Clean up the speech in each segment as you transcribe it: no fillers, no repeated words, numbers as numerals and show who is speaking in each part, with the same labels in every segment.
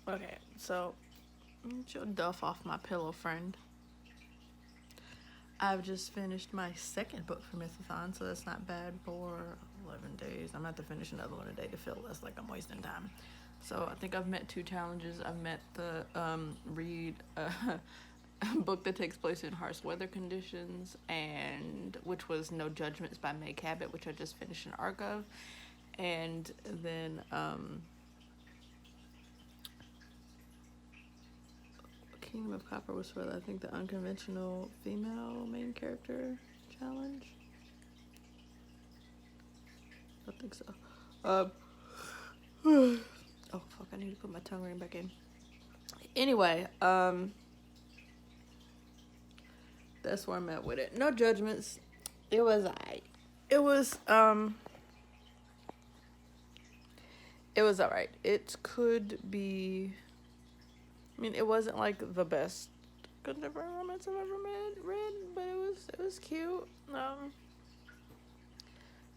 Speaker 1: Okay, so get your duff off my pillow, friend. I've just finished my second book for Mythathon, so that's not bad for 11 days. I'm going to have to finish another one a day to feel less like I'm wasting time. So I think I've met 2 challenges. I've met the read a book that takes place in harsh weather conditions, and which was No Judgments by Meg Cabot, which I just finished an arc of. And then Kingdom of Copper was for, I think, the unconventional female main character challenge. I think so. Oh fuck, I need to put my tongue ring back in. Anyway, that's where I'm at with it. No Judgments. It was alright. It could be, I mean, it wasn't like the best contemporary romance I've ever read, but it was cute.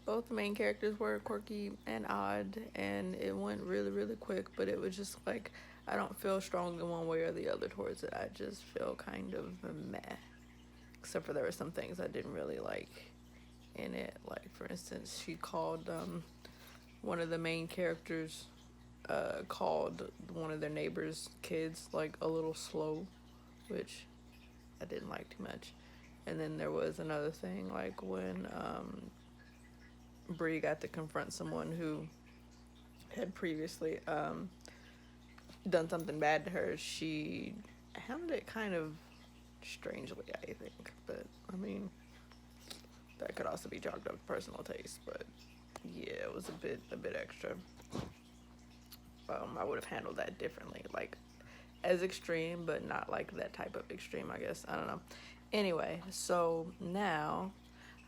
Speaker 1: Both the main characters were quirky and odd, and it went really, really quick, but it was just like, I don't feel strongly one way or the other towards it. I just feel kind of meh. Except for there were some things I didn't really like in it. Like, for instance, she called one of the main characters called one of their neighbors' kids like a little slow, which I didn't like too much. And then there was another thing, like when Bree got to confront someone who had previously done something bad to her. She handled it kind of strangely, I think, but I mean, that could also be chalked up to personal taste. But yeah, it was a bit extra. I would have handled that differently, like as extreme, but not like that type of extreme, I guess. I don't know. Anyway, so now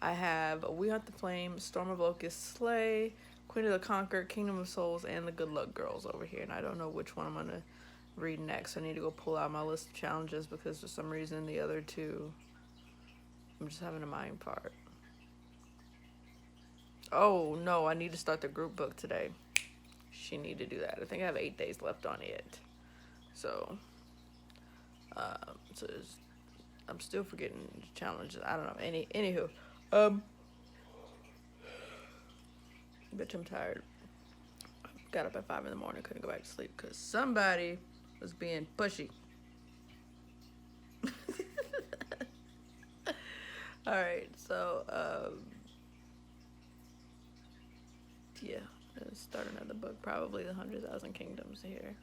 Speaker 1: I have We Hunt the Flame, Storm of Locust, Slay, Queen of the Conquer, Kingdom of Souls, and the Good Luck Girls over here, and I don't know which one I'm gonna read next. I need to go pull out my list of challenges because for some reason the other 2 I'm just having a mind fart. Oh no, I need to start the group book today. She need to do that. I think I have 8 days left on it. So I'm still forgetting challenges. I don't know. Anywho, bitch, I'm tired. Got up at 5 in the morning, couldn't go back to sleep because somebody was being pushy. Alright, so yeah, let's start another book, probably The 100,000 Kingdoms here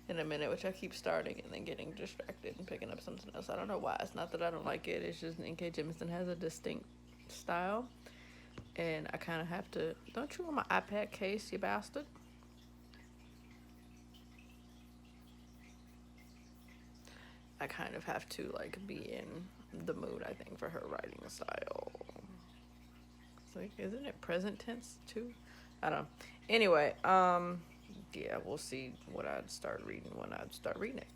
Speaker 1: in a minute, which I keep starting and then getting distracted and picking up something else. I don't know why. It's not that I don't like it, it's just N.K. Jemisin has a distinct style, and I kind of have to. Don't you want my iPad case, you bastard? I kind of have to like be in the mood, I think, for her writing style. It's like, isn't it present tense too? I don't know. Anyway, yeah, we'll see what I'd start reading when I'd start reading it.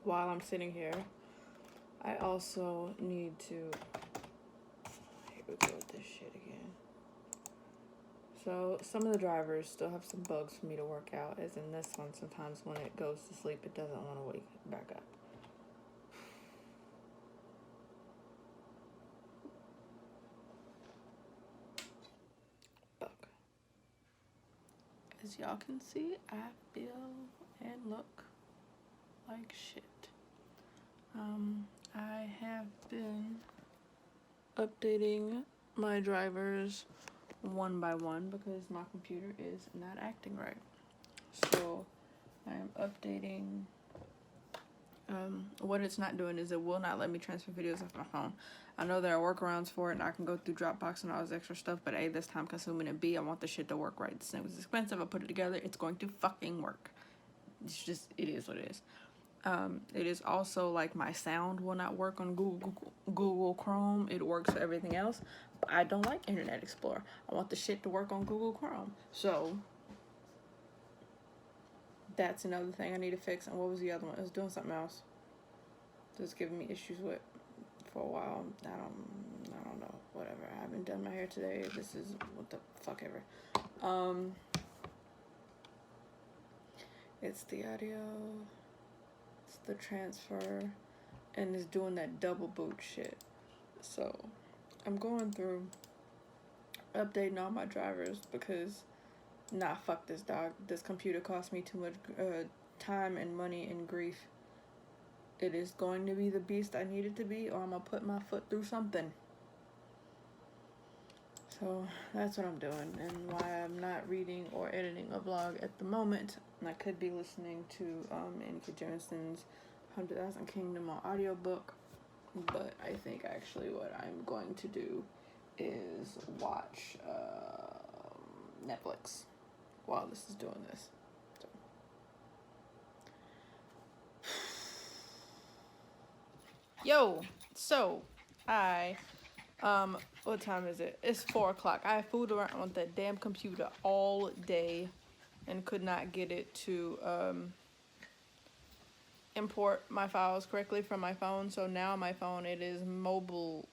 Speaker 1: While I'm sitting here, I also need to, here we go with this shit again. So some of the drivers still have some bugs for me to work out, as in this one, sometimes when it goes to sleep, it doesn't want to wake back up. Bug. As y'all can see, I feel and look like shit. I have been updating my drivers one by one because my computer is not acting right. So I'm updating. What it's not doing is it will not let me transfer videos off my phone. I know there are workarounds for it, and I can go through Dropbox and all this extra stuff, but A, that's time consuming, and B, I want the shit to work right. This thing was expensive. I put it together. It's going to fucking work. It's just, it is what it is. It is also like my sound will not work on Google Chrome. It works for everything else. But I don't like Internet Explorer. I want the shit to work on Google Chrome. So that's another thing I need to fix. And what was the other one? It was doing something else. It was giving me issues with for a while. I don't know. Whatever. I haven't done my hair today. This is what the fuck ever. It's the audio. The transfer, and is doing that double boot shit. So I'm going through updating all my drivers because fuck this, dog. This computer cost me too much time and money and grief. It is going to be the beast I need it to be, or I'm gonna put my foot through something. So that's what I'm doing, and why I'm not reading or editing a vlog at the moment. And I could be listening to Annika Jemisin's 100,000 Kingdom on audiobook, but I think actually what I'm going to do is watch Netflix while this is doing this. So I what time is it? It's 4 o'clock. I fooled around on that damn computer all day and could not get it to import my files correctly from my phone. So now on my phone it is mobile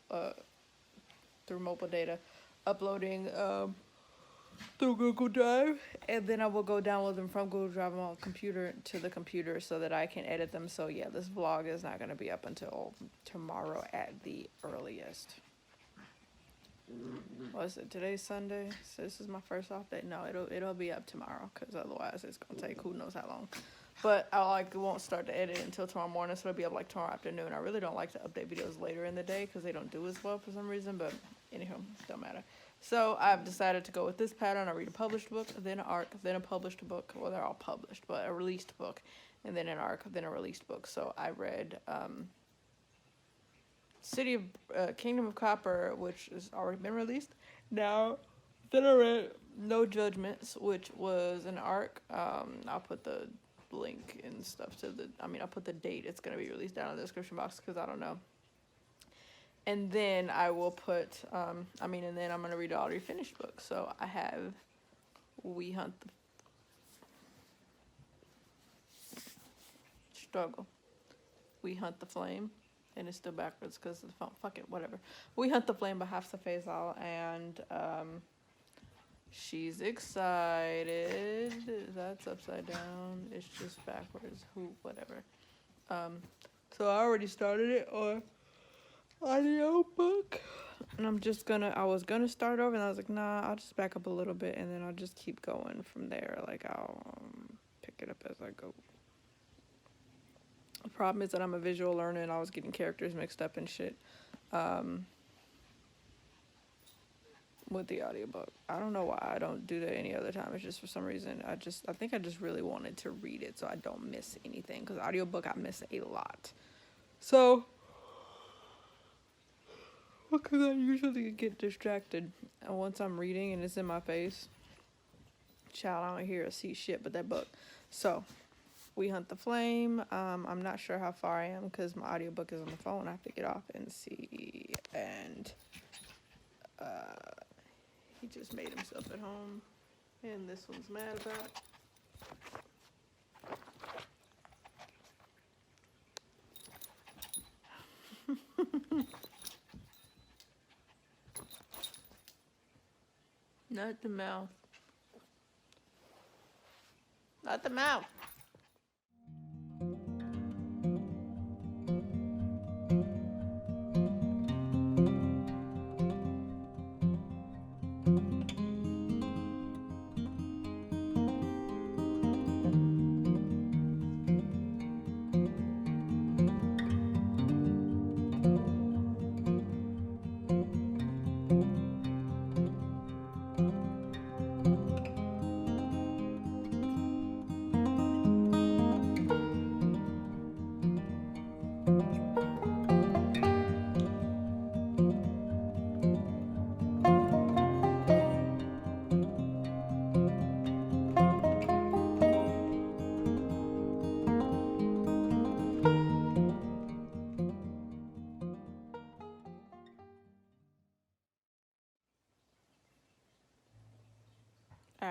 Speaker 1: through mobile data uploading through Google Drive, and then I will go download them from Google Drive on my computer to the computer so that I can edit them. So yeah, this vlog is not going to be up until tomorrow at the earliest. What is it? Today's Sunday, so this is my first off day. No, it'll be up tomorrow because otherwise it's gonna take who knows how long. But I won't start to edit until tomorrow morning, so it'll be up like tomorrow afternoon. I really don't like to update videos later in the day because they don't do as well for some reason. But anyhow, don't matter. So I've decided to go with this pattern. I read a published book, then an arc, then a published book. Well, they're all published, but a released book, and then an arc, then a released book. So I read Kingdom of Copper, which has already been released. Now, then I read No Judgments, which was an arc. I'll put the link and stuff to I'll put the date it's going to be released down in the description box because I don't know. And then I will put, and then I'm going to read an already finished book. So I have We Hunt the Flame. And it's still backwards because of the phone. Fuck it, whatever. We Hunt the Flame by Hafsa Faisal, and she's excited. That's upside down. It's just backwards. Whatever. So I already started it on Audiobook, and I was gonna start over, and I was like, nah, I'll just back up a little bit, and then I'll just keep going from there. Like I'll pick it up as I go. The problem is that I'm a visual learner and I was getting characters mixed up and shit with the audiobook. I don't know why I don't do that any other time. It's just for some reason I think I just really wanted to read it so I don't miss anything, because audiobook I miss a lot. So because I usually get distracted, and once I'm reading and it's in my face, child, I don't hear or see shit but that book. So We Hunt the Flame. I'm not sure how far I am because my audiobook is on the phone. I have to get off and see. And he just made himself at home. And this one's mad about. Not the mouth. Not the mouth.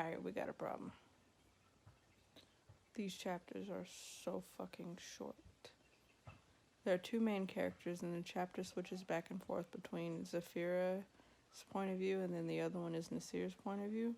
Speaker 1: Alright, we got a problem. These chapters are so fucking short. There are two main characters, and the chapter switches back and forth between Zafira's point of view, and then the other one is Nasir's point of view.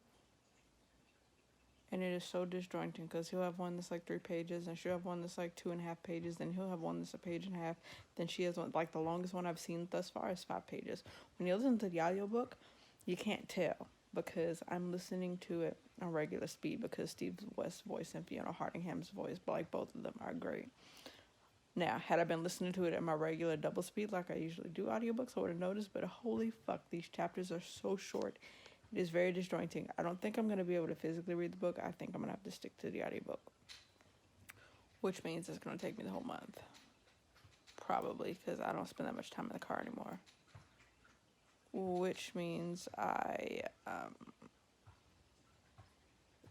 Speaker 1: And it is so disjointing, because he'll have one that's like 3 pages, and she'll have one that's like 2.5 pages, then he'll have one that's a page and a half, then she has one, like the longest one I've seen thus far is 5 pages. When you listen to the audiobook, you can't tell, because I'm listening to it on regular speed, because Steve West's voice and Fiona Hardingham's voice, but like both of them are great. Now, had I been listening to it at my regular double speed like I usually do audiobooks, I would have noticed, but holy fuck, these chapters are so short. It is very disjointing. I don't think I'm going to be able to physically read the book. I think I'm going to have to stick to the audiobook, which means it's going to take me the whole month. Probably, because I don't spend that much time in the car anymore. Which means I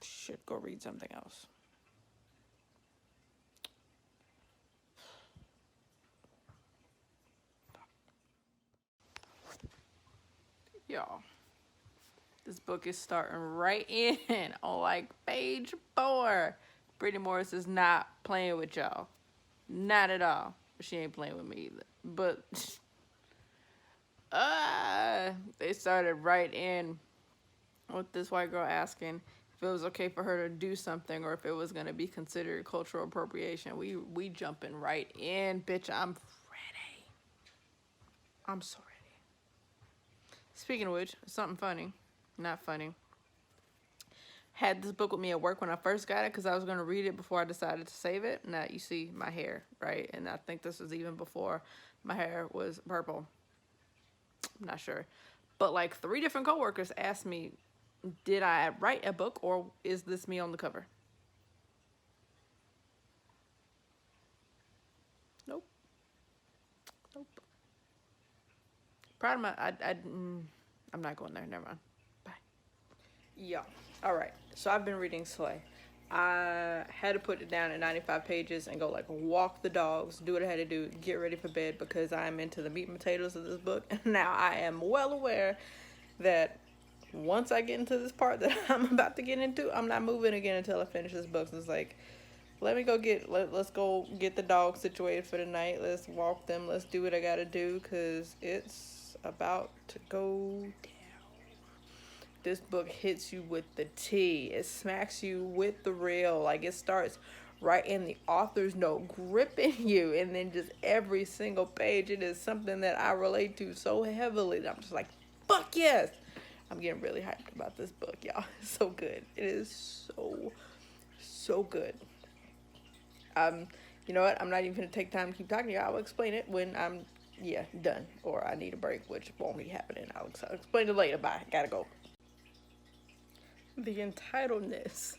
Speaker 1: should go read something else. Y'all, this book is starting right in on like page 4. Brittany Morris is not playing with y'all. Not at all. She ain't playing with me either. But they started right in with this white girl asking if it was okay for her to do something or if it was going to be considered cultural appropriation. We jumping right in, bitch. I'm ready. I'm so ready. Speaking of which, something funny. Not funny. Had this book with me at work when I first got it because I was going to read it before I decided to save it. Now, you see my hair, right? And I think this was even before my hair was purple. I'm not sure. But like 3 different coworkers asked me, did I write a book or is this me on the cover? Nope. Proud of my, I'm not going there. Never mind. Bye. Yeah. All right. So I've been reading Slay. I had to put it down at 95 pages and go like walk the dogs, do what I had to do, get ready for bed because I'm into the meat and potatoes of this book. And now I am well aware that once I get into this part that I'm about to get into, I'm not moving again until I finish this book. So it's like, let's go get the dogs situated for the night. Let's walk them. Let's do what I gotta do because it's about to go down. This book hits you with the tea. It smacks you with the real. Like it starts right in the author's note, gripping you, and then just every single page, it is something that I relate to so heavily that I'm just like, fuck yes. I'm getting really hyped about this book, y'all. It's so good. It is so good. You know what? I'm not even gonna take time to keep talking to you. I'll explain it when I'm done, or I need a break, which won't be happening. I'll explain it later. Bye. Gotta go. The entitledness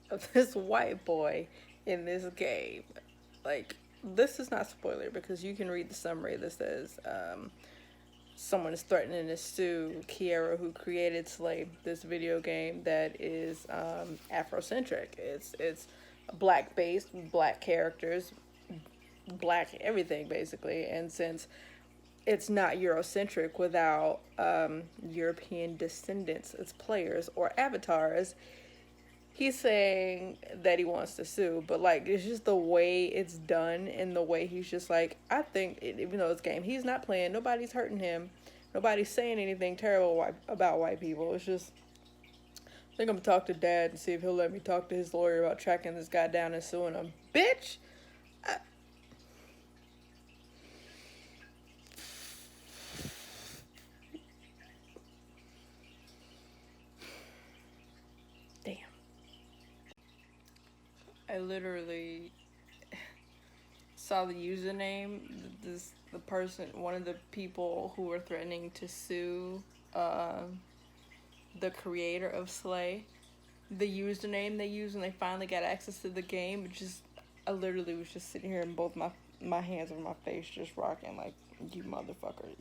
Speaker 1: of this white boy in this game, like, this is not spoiler because you can read the summary that says someone is threatening to sue Kiera, who created Slay, this video game that is Afrocentric. It's black based, black characters, black everything basically, and since it's not Eurocentric without European descendants as players or avatars, he's saying that he wants to sue, but like it's just the way it's done and the way he's just like, I think even though it's game, he's not playing, nobody's hurting him, nobody's saying anything terrible about white people. It's just, I think I'm gonna talk to Dad and see if he'll let me talk to his lawyer about tracking this guy down and suing him. Bitch! Damn. I literally saw the username, the person, one of the people who were threatening to sue the creator of Slay, the username they used when they finally got access to the game, it just, I literally was just sitting here and both my hands on my face just rocking like, you motherfucker.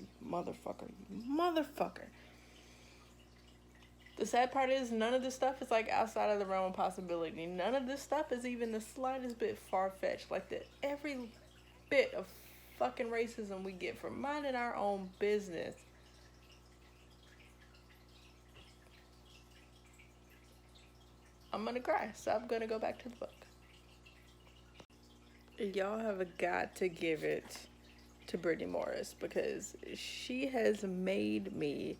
Speaker 1: The sad part is none of this stuff is like outside of the realm of possibility. None of this stuff is even the slightest bit far-fetched. Like every bit of fucking racism we get from minding our own business. I'm gonna cry. So I'm gonna go back to the book. Y'all have got to give it to Brittney Morris because she has made me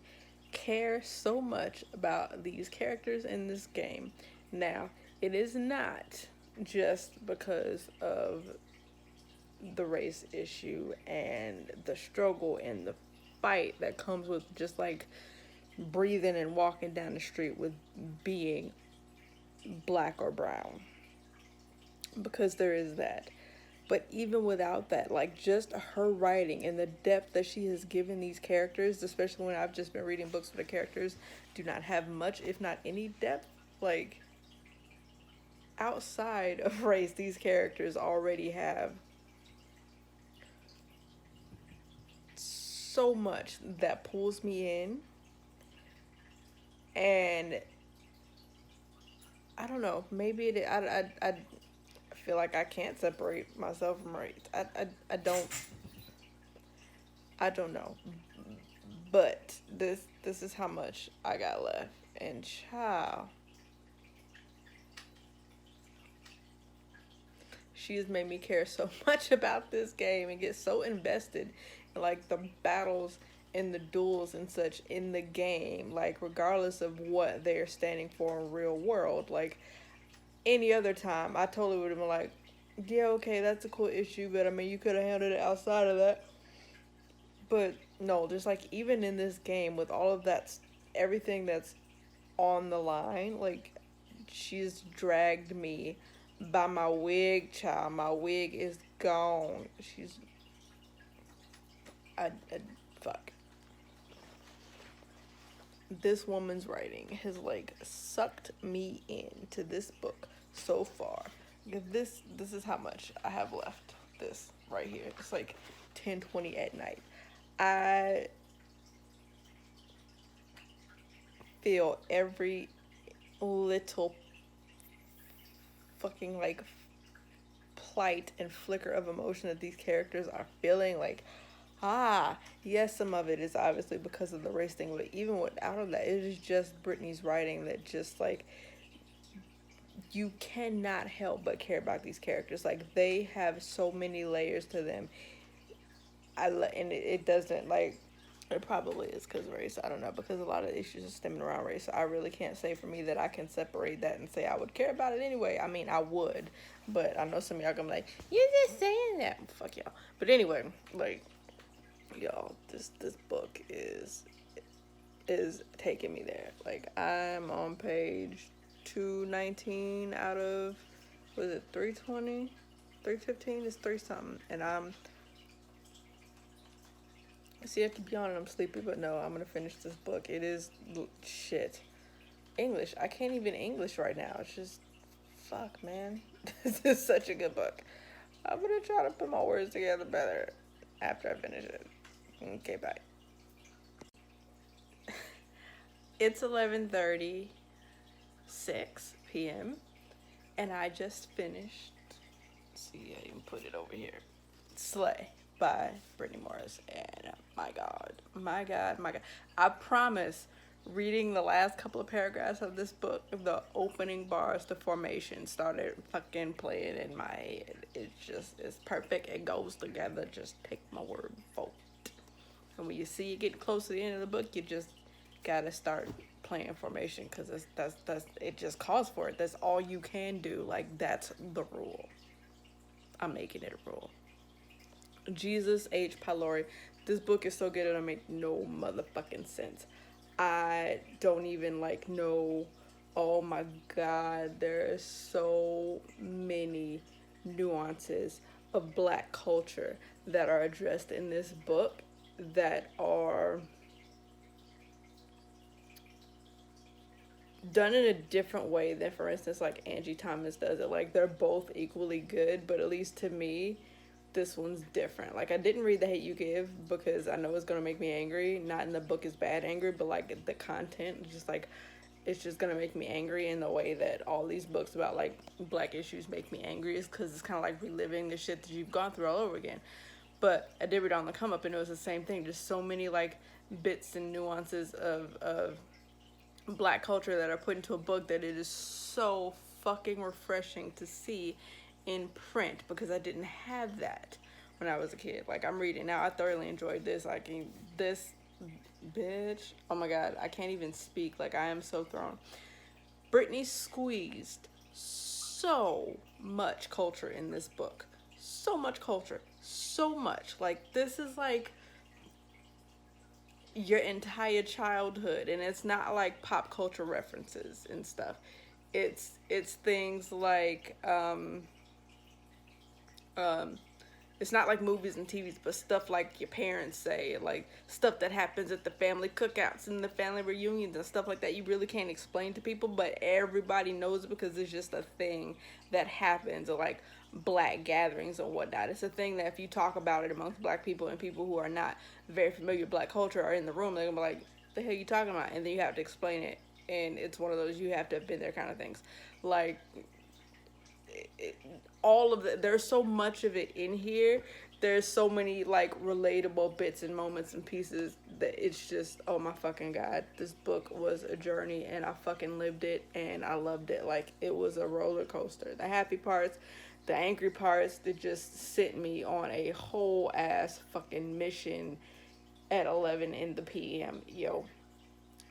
Speaker 1: care so much about these characters in this game. Now, it is not just because of the race issue and the struggle and the fight that comes with just like breathing and walking down the street with being black or brown, because there is that. But even without that, like just her writing and the depth that she has given these characters, especially when I've just been reading books where the characters do not have much, if not any depth, like outside of race, these characters already have so much that pulls me in. And I don't know, maybe I feel like I can't separate myself from race. I don't know. But this is how much I got left. And child, she has made me care so much about this game and get so invested in like the battles and the duels and such in the game, like regardless of what they're standing for in real world. Like any other time I totally would have been like, yeah, okay, that's a cool issue, but I mean you could have handled it outside of that. But no, just like even in this game with all of that, everything that's on the line, like she's dragged me by my wig, child. My wig is gone. I fuck. This woman's writing has like sucked me into this book so far. This is how much I have left. This right here. It's like 10:20 at night. I feel every little fucking like plight and flicker of emotion that these characters are feeling. Like, yes, some of it is obviously because of the race thing, but even without of that, it is just Brittney's writing that just like you cannot help but care about these characters. Like they have so many layers to them. And it doesn't like, it probably is because of race. I don't know, because a lot of issues are stemming around race. So I really can't say for me that I can separate that and say I would care about it anyway. I mean, I would, but I know some of y'all gonna be like, you're just saying that. Fuck y'all. But anyway, like, y'all, this book is taking me there. Like I'm on page 219 out of, was it 320? 315? It's 3 something. And see, I keep yawning, I'm sleepy, but no, I'm gonna finish this book. It is shit. English. I can't even English right now. It's just, fuck, man. This is such a good book. I'm gonna try to put my words together better after I finish it. Okay, bye. It's 11:36 p.m. and I just finished. Let's see, I even put it over here. Slay by Brittney Morris, and my god, I promise, reading the last couple of paragraphs of this book, the opening bars to Formation started fucking playing in my head. It's perfect. It goes together. Just take my word for it. And when you see it getting close to the end of the book, you just gotta start playing Formation, because that's it. Just calls for it. That's all you can do. Like that's the rule. I'm making it a rule. Jesus H. Pylori. This book is so good it'll make no motherfucking sense. I don't even like know. Oh my god, there are so many nuances of black culture that are addressed in this book that are done in a different way than, for instance, like Angie Thomas does it. Like they're both equally good, but at least to me, this one's different. Like I didn't read The Hate U Give because I know it's gonna make me angry. Not in the book is bad angry, but like the content, just like it's just gonna make me angry in the way that all these books about like black issues make me angry, is because it's kind of like reliving the shit that you've gone through all over again. But I did read On the Come Up and it was the same thing. Just so many like bits and nuances of Black culture that are put into a book that it is so fucking refreshing to see in print, because I didn't have that when I was a kid. Like, I'm reading now, I thoroughly enjoyed this. Like, this bitch, oh my god, I can't even speak. Like, I am so thrown. Brittney squeezed so much culture in this book. So much culture. So much. Like, this is like your entire childhood, and it's not like pop culture references and stuff. It's things like it's not like movies and TVs, but stuff like your parents say, like stuff that happens at the family cookouts and the family reunions and stuff like that. You really can't explain to people, but everybody knows it because it's just a thing that happens, or like black gatherings and whatnot. It's a thing that if you talk about it amongst black people and people who are not very familiar with black culture are in the room, they're gonna be like, the hell you talking about? And then you have to explain it, and it's one of those you have to have been there kind of things. Like, all of the, there's so much of it in here. There's so many like relatable bits and moments and pieces that it's just, oh my fucking god, this book was a journey, and I fucking lived it, and I loved it. Like, it was a roller coaster. The happy parts, the angry parts, that just sent me on a whole ass fucking mission at 11 in the PM. Yo,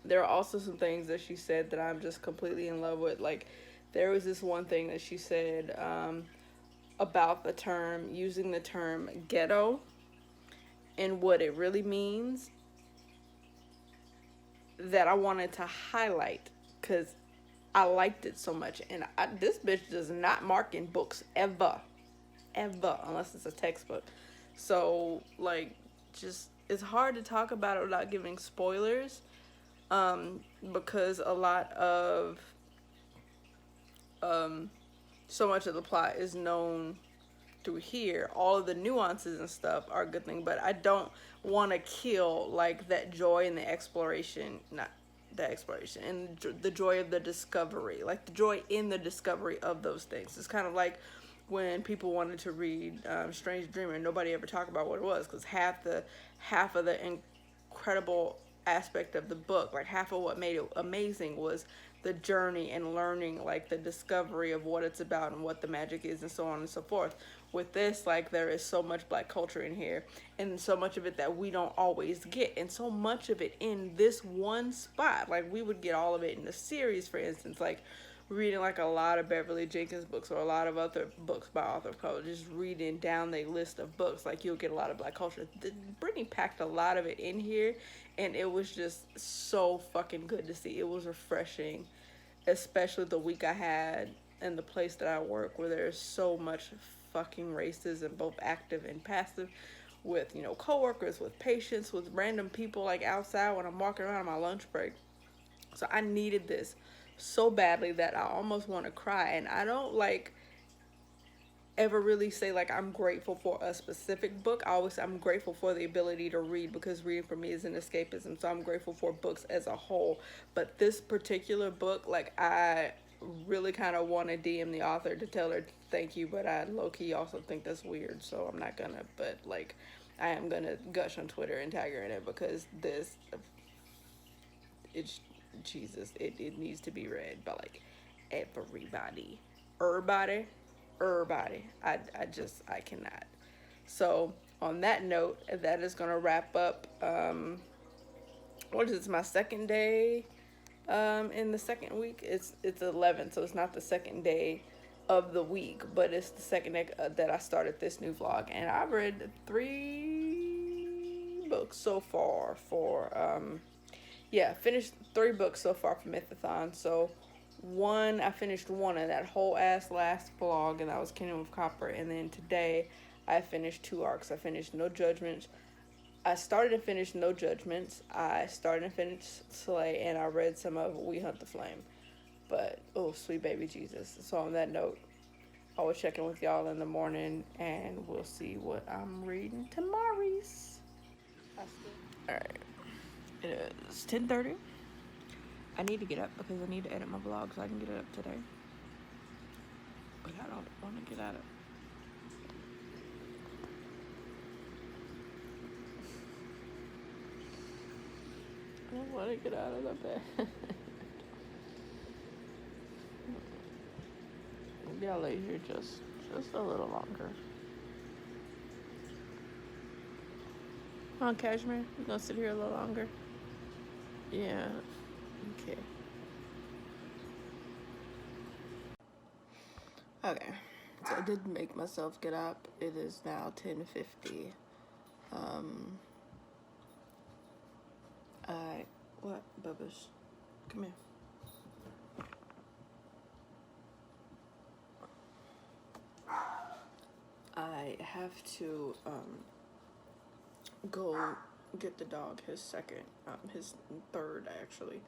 Speaker 1: there are also some things that she said that I'm just completely in love with. Like, there was this one thing that she said about the term, using the term ghetto and what it really means, that I wanted to highlight because I liked it so much. And this bitch does not mark in books ever, unless it's a textbook. So, like, just, it's hard to talk about it without giving spoilers, because a lot of so much of the plot is known through here. All of the nuances and stuff are a good thing, but I don't want to kill like that joy in the exploration, not the exploration, and the joy of the discovery, like the joy in the discovery of those things. It's kind of like when people wanted to read Strange Dreamer and nobody ever talked about what it was, because half of the incredible aspect of the book, like half of what made it amazing, was the journey and learning, like the discovery of what it's about and what the magic is and so on and so forth. With this, like, there is so much black culture in here, and so much of it that we don't always get, and so much of it in this one spot. Like, we would get all of it in the series, for instance, like reading like a lot of Beverly Jenkins books or a lot of other books by author of color, just reading down the list of books, like you'll get a lot of black culture. Brittney packed a lot of it in here, and it was just so fucking good to see. It was refreshing, especially the week I had in the place that I work, where there's so much fucking racism, both active and passive, with, you know, coworkers, with patients, with random people, like outside when I'm walking around on my lunch break. So I needed this so badly that I almost want to cry. And I don't like ever really say like I'm grateful for a specific book. I'm grateful for the ability to read, because reading for me is an escapism. So I'm grateful for books as a whole. But this particular book, like, I really kind of want to DM the author to tell her thank you, but I low-key also think that's weird, so I'm not gonna. But like, I am gonna gush on Twitter and tag her in it, because it's Jesus, it needs to be read by like everybody. I cannot. So on that note, that is gonna wrap up what is this, my second day in the second week. It's 11, so it's not the second day of the week, but it's the second day that I started this new vlog, and I've read 3 books so far for finished 3 books so far for Mythathon. So I finished one of that whole ass last vlog, and that was Kingdom of Copper. And then today I finished 2 arcs. I finished No Judgments. I started and finished No Judgments. I started and finished Slay, and I read some of We Hunt the Flame. But, oh, sweet baby Jesus. So on that note, I will check in with y'all in the morning, and we'll see what I'm reading tomorrow's. Alright. It is 10:30. I need to get up because I need to edit my vlog so I can get it up today. But I don't want to get out of it. I don't want to get out of the bed. Maybe I'll lay here just a little longer. Huh, Cashmere? You gonna sit here a little longer? Yeah. Okay. Okay. So I did make myself get up. It is now 10:50. What, Bubba's? Come here. I have to go get the dog his third actually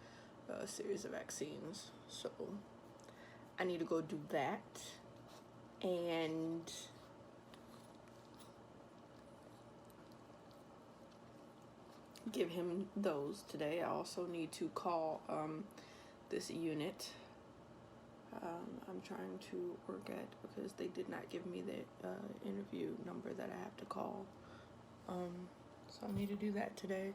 Speaker 1: series of vaccines. So I need to go do that and give him those today. I also need to call this unit I'm trying to work at because they did not give me the interview number that I have to call. So I need to do that today.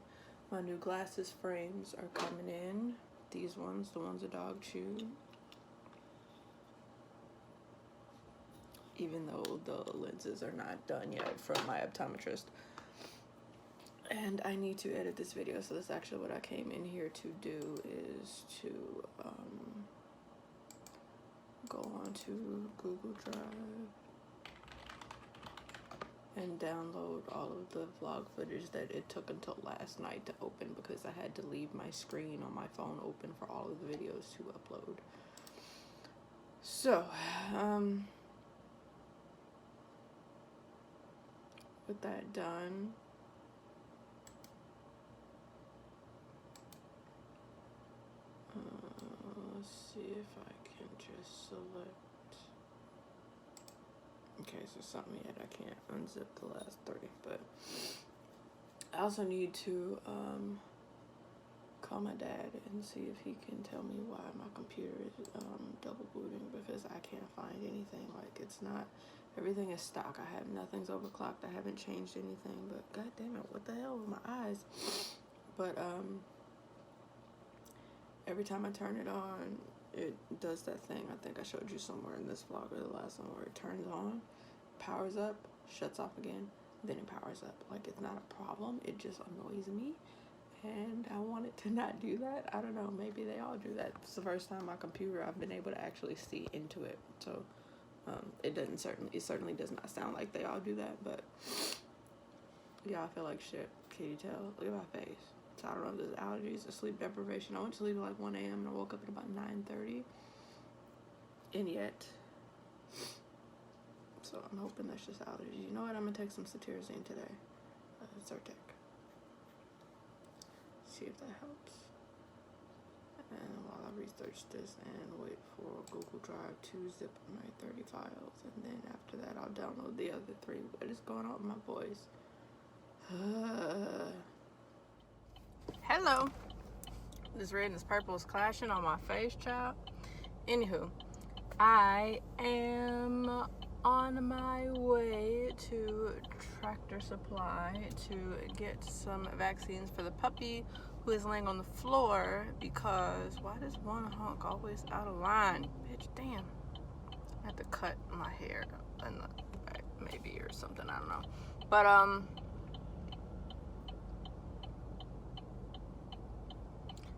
Speaker 1: My new glasses frames are coming in. These ones, the ones a dog chewed. Even though the lenses are not done yet from my optometrist. And I need to edit this video, so that's actually what I came in here to do, is to go onto Google Drive and download all of the vlog footage that it took until last night to open, because I had to leave my screen on my phone open for all of the videos to upload. So, with that done, let's see if I can just select. Okay, so something yet I can't unzip the last 30, but I also need to call my dad and see if he can tell me why my computer is double booting, because I can't find anything. Like, it's not, everything is stock. I have nothing's overclocked. I haven't changed anything, but god damn it, what the hell with my eyes? But every time I turn it on, it does that thing I think I showed you somewhere in this vlog or the last one, where it turns on, powers up, shuts off again, then it powers up. Like, it's not a problem, it just annoys me, and I want it to not do that. I don't know, maybe they all do that. It's the first time my computer I've been able to actually see into it, so it certainly does not sound like they all do that. But yeah, I feel like shit. Can you tell? Look at my face. So I don't know if there's allergies or sleep deprivation. I went to sleep at like 1 a.m. and I woke up at about 9:30. And yet, so I'm hoping that's just allergies. You know what? I'm gonna take some cetirizine today. Zyrtec. See if that helps. And while I research this and wait for Google Drive to zip my 30 files, and then after that I'll download the other 3. What is going on with my voice? Hello. This red and this purple is clashing on my face, child. Anywho, I am on my way to Tractor Supply to get some vaccines for the puppy who is laying on the floor, because why does one hunk always out of line? Bitch, damn. I have to cut my hair in the back, maybe, or something, I don't know. But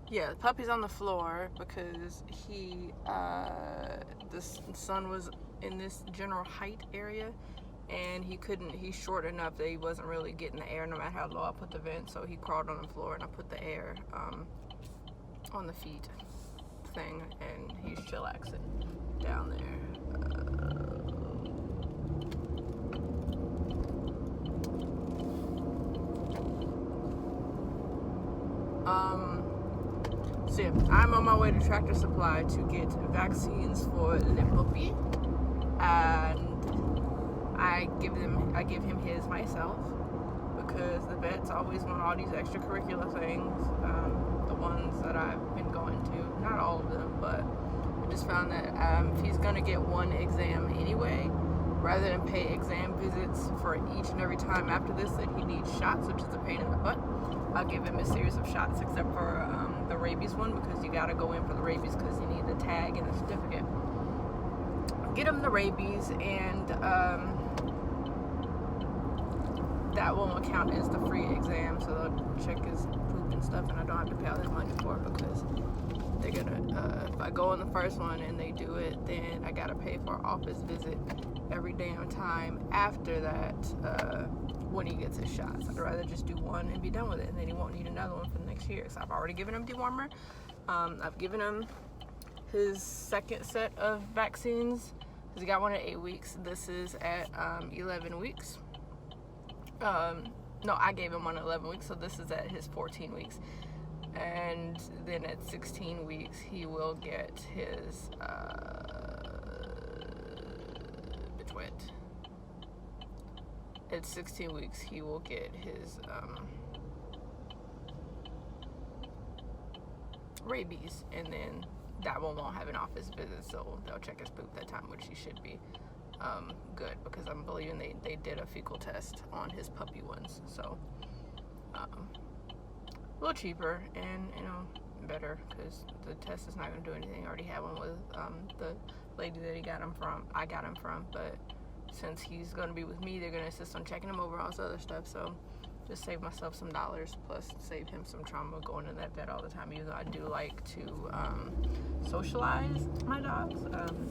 Speaker 1: yeah, the puppy's on the floor because the son was in this general height area, and he's short enough that he wasn't really getting the air no matter how low I put the vent, so he crawled on the floor and I put the air on the feet thing, and he's chillaxing down there. So yeah, I'm on my way to Tractor Supply to get vaccines for the puppy, and I give him his myself, because the vets always want all these extracurricular things, the ones that I've been going to, not all of them, but I just found that if he's gonna get one exam anyway, rather than pay exam visits for each and every time after this that he needs shots, which is a pain in the butt, I'll give him a series of shots, except for the rabies one, because you gotta go in for the rabies because you need the tag and the certificate. get him the rabies, and that won't count as the free exam, so they'll check his poop and stuff, and I don't have to pay all this money for it because they're gonna, if I go in the first one and they do it, then I gotta pay for an office visit every damn time after that when he gets his shots. I'd rather just do one and be done with it, and then he won't need another one for the next year. So I've already given him dewormer. I've given him his second set of vaccines. He got one at 8 weeks. This is at 11 weeks. No, I gave him one at 11 weeks, so this is at his 14 weeks. And then at 16 weeks, he will get his, at 16 weeks, he will get his, rabies, and then that one won't have an office visit, so they'll check his poop that time, which he should be good, because I'm believing they did a fecal test on his puppy ones, so a little cheaper and, you know, better, because the test is not going to do anything. I already had one with the lady that I got him from, but since he's going to be with me, they're going to insist on checking him over, all this other stuff, so just save myself some dollars, plus save him some trauma going to that vet all the time, even though I do like to socialize my dogs.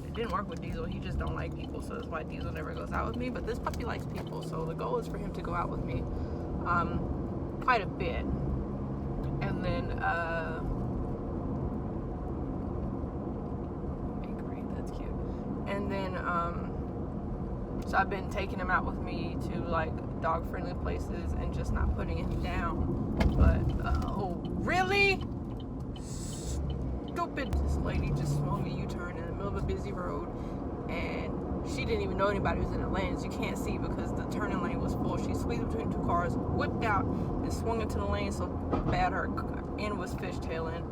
Speaker 1: It didn't work with Diesel. He just don't like people, so that's why Diesel never goes out with me, but this puppy likes people, so the goal is for him to go out with me quite a bit. And then bakery, that's cute. And then so I've been taking him out with me to like dog friendly places and just not putting him down. But oh really? Stupid, this lady just swung a U-turn in the middle of a busy road, and she didn't even know anybody was in the lanes. You can't see because the turning lane was full. She squeezed between two cars, whipped out, and swung into the lane so bad her end was fishtailing.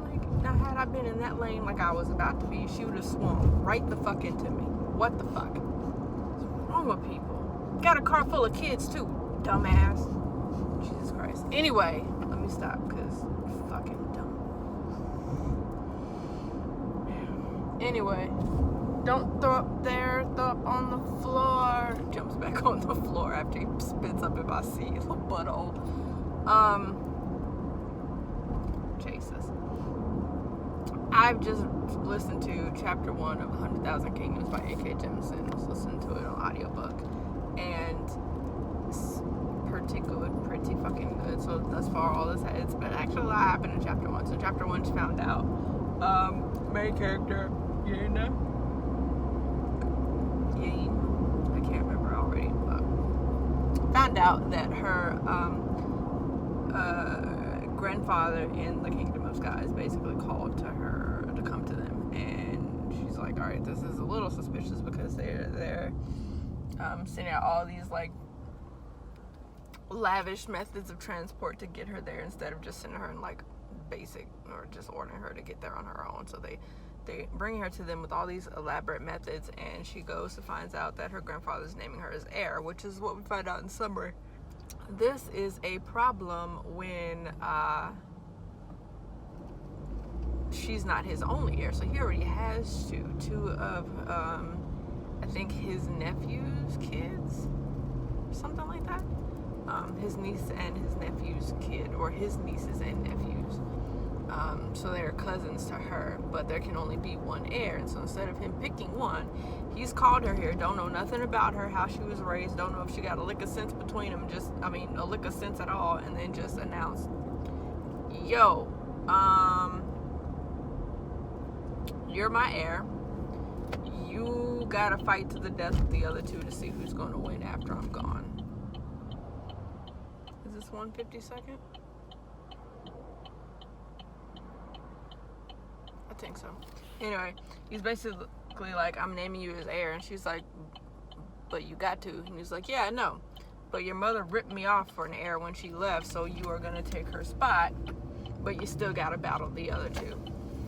Speaker 1: Like, now had I been in that lane like I was about to be, she would have swung right the fuck into me. What the fuck? What's wrong with people? Got a car full of kids too, dumbass. Jesus Christ. Anyway, let me stop because fucking dumb. Anyway, don't throw up there, throw up on the floor. Jumps back on the floor after he spits up in my seat, little butthole. Jesus. I've just listened to chapter 1 of 100,000 Kingdoms by A.K. Jemison. I was listening to it on audiobook, and it's pretty fucking good. So thus far, all this it's been actually a lot happened in chapter 1. So chapter 1 just found out main character Yana. I can't remember already, but found out that her grandfather in the Kingdom of Skies basically called to her to come to them, and she's like, all right, this is a little suspicious because they're sending out all these like lavish methods of transport to get her there instead of just sending her in like basic or just ordering her to get there on her own. So they bring her to them with all these elaborate methods, and she goes to find out that her grandfather's naming her as heir, which is what we find out in summary. This is a problem when she's not his only heir. So he already has two of I think his nephew's kids, something like that. His niece and his nephew's kid, or his nieces and nephews. So they're cousins to her, but there can only be one heir. And so instead of him picking one, he's called her here, don't know nothing about her, how she was raised, don't know if she got a lick of sense between them, a lick of sense at all, and then just announced, yo, you're my heir. You gotta fight to the death with the other two to see who's gonna win after I'm gone. Is this 152nd? I think so. Anyway, he's basically like, I'm naming you as heir, and she's like, but you got to. And he's like, yeah, I know, but your mother ripped me off for an heir when she left, so you are gonna take her spot, but you still gotta battle the other two.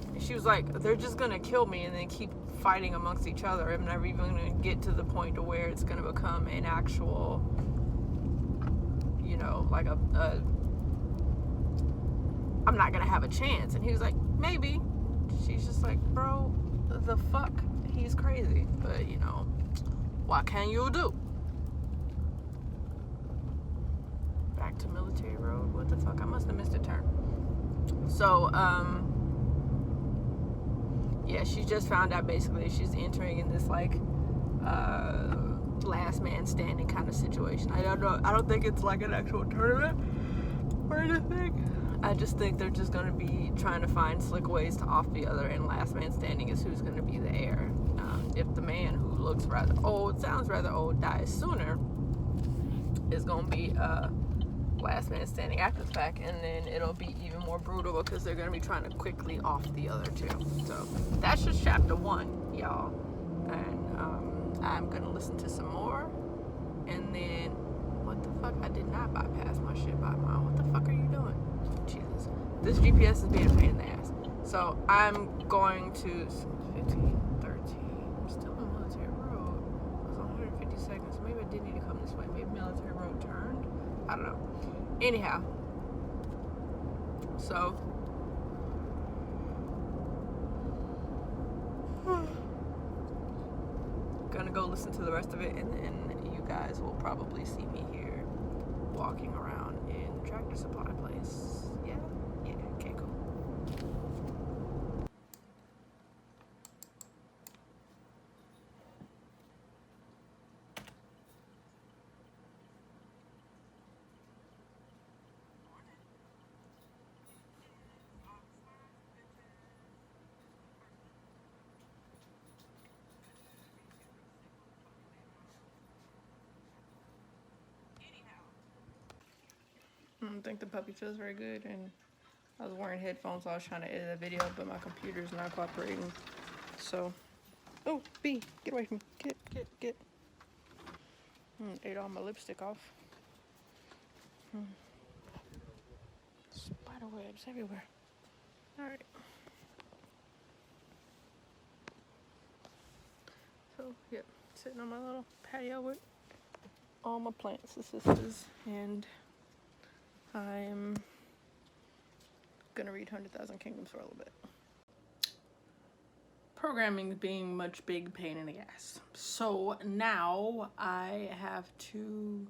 Speaker 1: And she was like, they're just gonna kill me and then keep fighting amongst each other. I'm never even gonna get to the point to where it's gonna become an actual, you know, like I'm not gonna have a chance. And he was like, maybe. She's just like, bro, the fuck? he's crazy. But, you know, what can you do? Back to Military Road. What the fuck? I must have missed a turn. So, yeah, she just found out basically she's entering in this, like, last man standing kind of situation. I don't know. I don't think it's like an actual tournament or anything. I just think they're just going to be trying to find slick ways to off the other, and last man standing is who's going to be the heir. If the man who looks rather old, sounds rather old, dies sooner, is going to be last man standing after the fact, and then it'll be even more brutal because they're going to be trying to quickly off the other two. So that's just chapter 1, y'all. And I'm going to listen to some more, and then what the fuck? I did not bypass my shit by mile. What the fuck are you doing? Jesus. This GPS is being a pain in the ass. So I'm going to 15, 13. I'm still on Military Road. It was 150 seconds. Maybe I did need to come this way. Maybe Military Road turned. I don't know. Anyhow. So gonna go listen to the rest of it, and then you guys will probably see me here walking around in the Tractor Supply place. Yeah, okay, cool. I don't think the puppy feels very good, and I was wearing headphones, so I was trying to edit a video, but my computer's not cooperating. So, oh, B, get away from me. Get. Ate all my lipstick off. Spider webs everywhere. Alright. So, yep, sitting on my little patio with all my plants, assistants, and I'm gonna read 100,000 Kingdoms for a little bit. Programming being much big pain in the ass. So now I have to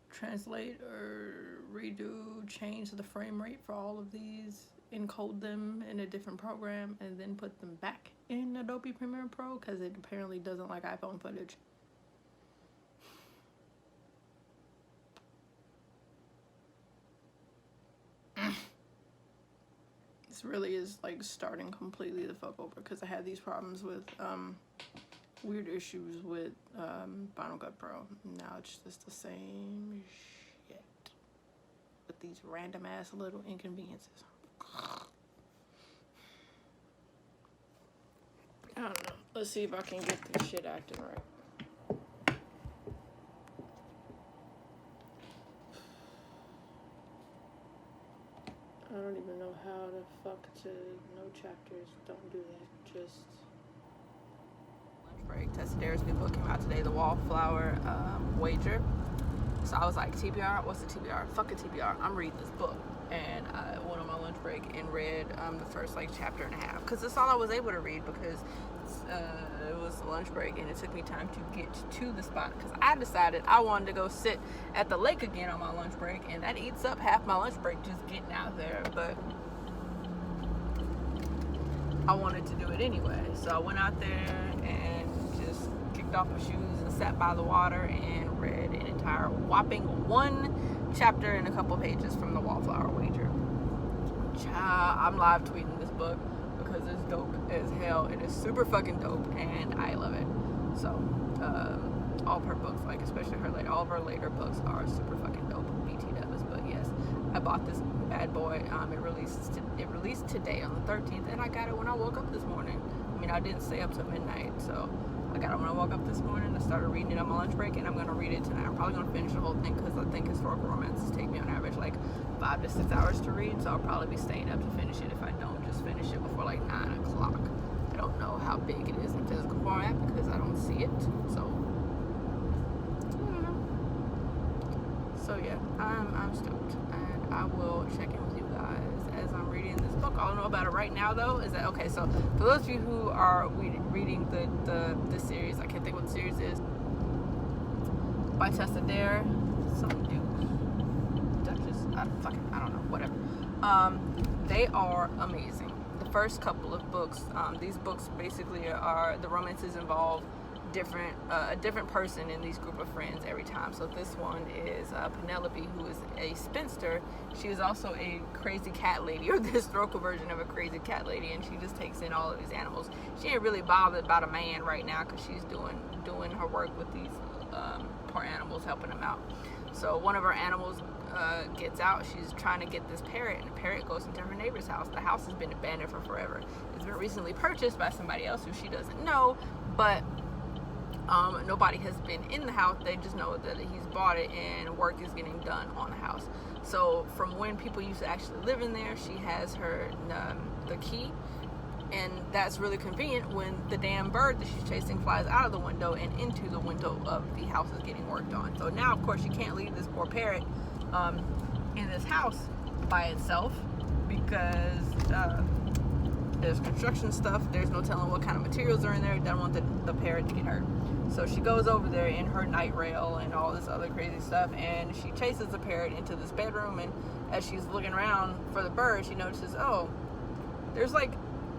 Speaker 1: translate or redo, change the frame rate for all of these, encode them in a different program, and then put them back in Adobe Premiere Pro because it apparently doesn't like iPhone footage. This really is like starting completely the fuck over because I had these problems with weird issues with Final Cut Pro. Now it's just the same shit with these random ass little inconveniences. I don't know. Let's see if I can get this shit acting right. I don't even know how the fuck to no chapters. Don't do that. Just lunch break. Tessadere's new book came out today, The Wallflower Wager. So I was like, TBR? What's the TBR? Fuck a TBR. I'm reading this book. And I went on my lunch break and read the first like chapter and a half. Because that's all I was able to read because it was a lunch break and it took me time to get to the spot. Because I decided I wanted to go sit at the lake again on my lunch break. And that eats up half my lunch break just getting out there. But I wanted to do it anyway. So I went out there and just kicked off my shoes and sat by the water and read an entire whopping 1 chapter and a couple pages from The Wallflower Wager. I'm live tweeting this book because it's dope as hell. It is super fucking dope and I love it. So all of her books, like especially all of her later books are super fucking dope. BTWs, but yes, I bought this bad boy. It released today on the 13th, and I got it when I woke up this morning. I mean, I didn't stay up till midnight, so I got it when I woke up this morning. I started reading it on my lunch break, and I'm going to read it tonight. I'm probably going to finish the whole thing because I think historical romances take me on average like 5 to 6 hours to read, so I'll probably be staying up to finish it if I don't just finish it before like 9 o'clock. I don't know how big it is in physical format because I don't see it, so I don't know. So yeah, I'm stoked, and I will check in with you guys as as I'm reading this book. All I know about it right now, though, is that, okay, so for those of you who are reading the series, I can't think what the series is, by Tessa Dare, some dude, Duchess, I don't know, whatever. They are amazing. The first couple of books, these books basically are, the romances involve a different person in these group of friends every time. So this one is Penelope, who is a spinster. She is also a crazy cat lady, or the historical version of a crazy cat lady, and she just takes in all of these animals. She ain't really bothered about a man right now because she's doing her work with these poor animals, helping them out. So one of her animals gets out. She's trying to get this parrot, and the parrot goes into her neighbor's house. The house has been abandoned for forever. It's been recently purchased by somebody else who she doesn't know, but nobody has been in the house. They just know that he's bought it and work is getting done on the house. So from when people used to actually live in there, she has her the key, and that's really convenient when the damn bird that she's chasing flies out of the window and into the window of the house is getting worked on. So now, of course, she can't leave this poor parrot in this house by itself because there's construction stuff. There's no telling what kind of materials are in there. Doesn't want the parrot to get hurt. So she goes over there in her night rail and all this other crazy stuff, and she chases the parrot into this bedroom, and as she's looking around for the bird, she notices, oh, there's like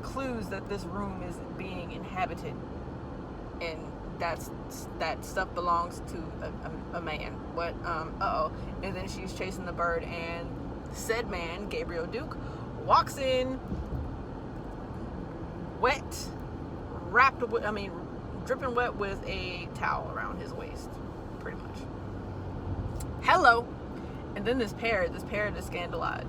Speaker 1: clues that this room is being inhabited, and that stuff belongs to a man. What? And then she's chasing the bird, and said man, Gabriel Duke, walks in, wet, dripping wet with a towel around his waist, pretty much. Hello. And then this parrot is scandalous.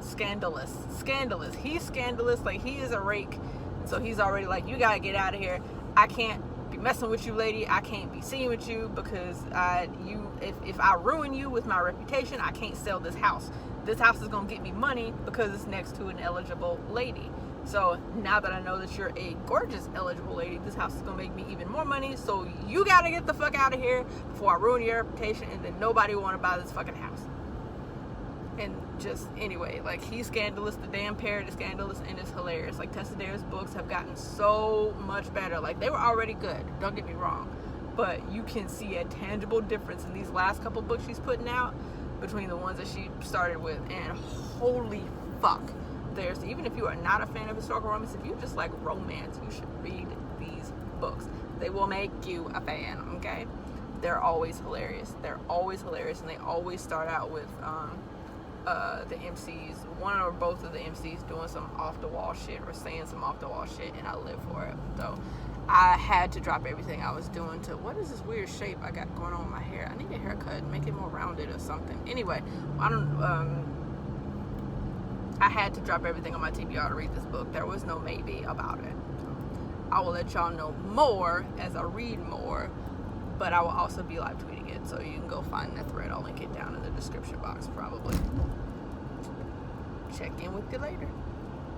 Speaker 1: He's scandalous, like he is a rake. So he's already like, you gotta get out of here. I can't be messing with you, lady. I can't be seen with you because if I ruin you with my reputation, I can't sell this house. This house is gonna get me money because it's next to an eligible lady. So now that I know that you're a gorgeous eligible lady, this house is gonna make me even more money. So you gotta get the fuck out of here before I ruin your reputation, and then nobody will want to buy this fucking house. And just anyway, like, he's scandalous. The damn parrot is scandalous, and it's hilarious. Like, Tessa Dare's books have gotten so much better. Like, they were already good, don't get me wrong, but you can see a tangible difference in these last couple books she's putting out between the ones that she started with, and holy fuck. Even if you are not a fan of historical romance, if you just like romance, you should read these books. They will make you a fan, okay? They're always hilarious. And they always start out with the MCs, one or both of the MCs doing some off-the-wall shit or saying some off-the-wall shit, and I live for it. So I had to drop everything I was doing to, what is this weird shape I got going on with my hair? I need a haircut, make it more rounded or something. Anyway, I had to drop everything on my TBR to read this book. There was no maybe about it. I will let y'all know more as I read more, but I will also be live tweeting it, so you can go find that thread. I'll link it down in the description box probably. Check in with you later.